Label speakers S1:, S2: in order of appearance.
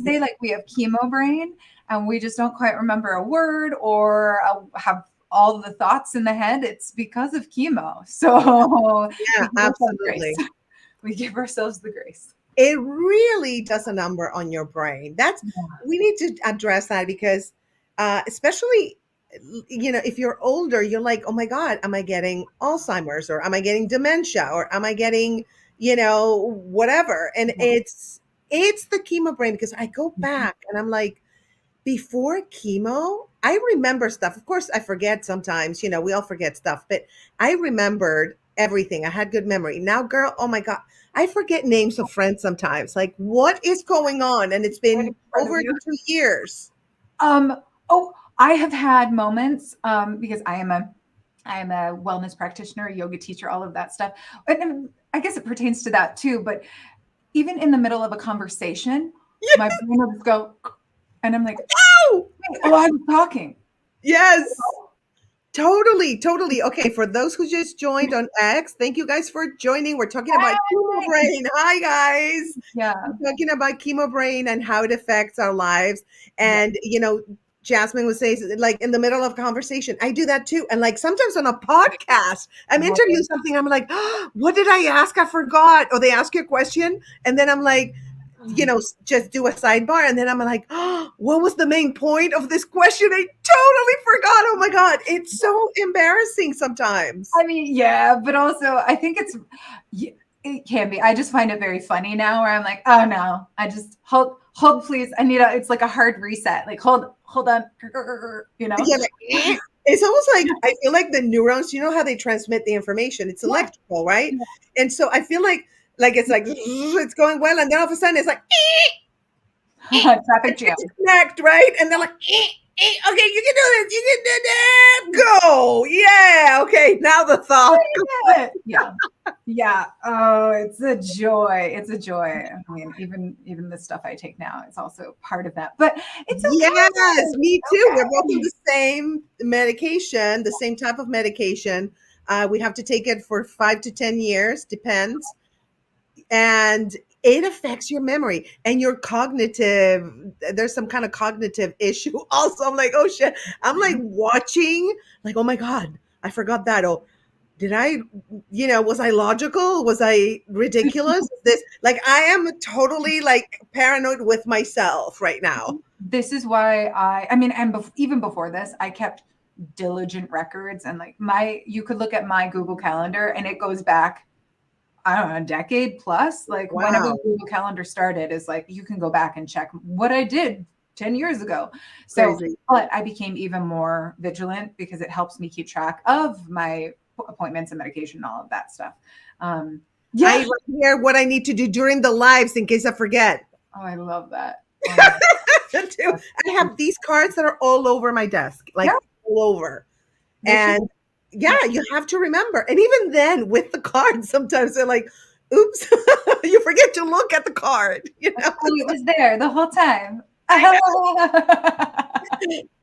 S1: say like we have chemo brain and we just don't quite remember a word or have all the thoughts in the head, it's because of chemo. So
S2: Yeah,
S1: we give ourselves grace.
S2: absolutely.
S1: We give ourselves the grace.
S2: It really does a number on your brain. That's We need to address that because, especially, if you're older, you're like, oh my God, am I getting Alzheimer's or am I getting dementia or am I getting, whatever? And it's the chemo brain because I go back and I'm like, before chemo, I remember stuff. Of course, I forget sometimes, we all forget stuff, but I remembered everything. I had good memory. Now, girl, oh my God, I forget names of friends sometimes. Like, what is going on? And it's
S1: Right
S2: been
S1: in front of
S2: over
S1: you.
S2: 2 years.
S1: Um, oh, I have had moments because I am a wellness practitioner, yoga teacher, all of that stuff. And I guess it pertains to that too. But even in the middle of a conversation, my brain will just go, and I'm like,
S2: Oh,
S1: oh, I was talking.
S2: yes. Totally, totally. Okay, for those who just joined on X, thank you guys for joining. We're talking about chemo brain. Hi, guys.
S1: Yeah.
S2: We're talking about chemo brain and how it affects our lives.
S1: Yeah.
S2: And, Jasmine would say, like, in the middle of conversation, I do that too. And, like, sometimes on a podcast, I'm interviewing something, I'm like, oh, what did I ask? I forgot. Or they ask you a question, and then I'm like, just do a sidebar. And then I'm like, oh, what was the main point of this question? I totally forgot. Oh my God. It's so embarrassing sometimes.
S1: I mean, yeah, but also I think it can be. I just find it very funny now where I'm like, oh no, I just hold please. It's like a hard reset. Like hold on, you know?
S2: Yeah, like, it's almost like I feel like the neurons, you know how they transmit the information? It's
S1: Yeah.
S2: electrical, right?
S1: Yeah.
S2: And so I feel like it's like it's going well, and then all of a sudden it's like
S1: Traffic jam.
S2: disconnect, right? And they're like, okay, you can do this, you can do that, go, yeah, okay. Now the thought,
S1: Yeah. Yeah. Oh, it's a joy. It's a joy. I mean, even the stuff I take now is also part of that. But it's
S2: yes,
S1: okay.
S2: me too. We're both on
S1: Okay.
S2: the same medication, the same type of medication. We have to take it for 5 to 10 years, depends. And it affects your memory and your cognitive. There's some kind of cognitive issue also. I'm like, oh shit. I'm like watching, like, oh my God, I forgot that. Oh, did I, was I logical? Was I ridiculous? This, like, I am totally like paranoid with myself right now.
S1: This is why I mean, and even before this, I kept diligent records and like you could look at my Google Calendar and it goes back, I don't know, a decade plus. Like whenever
S2: Wow.
S1: Google Calendar started, is like you can go back and check what I did 10 years ago. So,
S2: Crazy.
S1: but I became even more vigilant because it helps me keep track of my appointments and medication and all of that stuff.
S2: I
S1: Yeah.
S2: write here what I need to do during the lives in case I forget.
S1: Oh, I love that. Oh my
S2: Too.
S1: gosh.
S2: I have these cards that are all over my desk,
S1: Yeah,
S2: like all over.
S1: they should.
S2: And yeah,
S1: Yeah.
S2: you have to remember. And even then, with the cards, sometimes they're like, oops, you forget to look at the card,
S1: Oh, it was there the whole time.
S2: I know.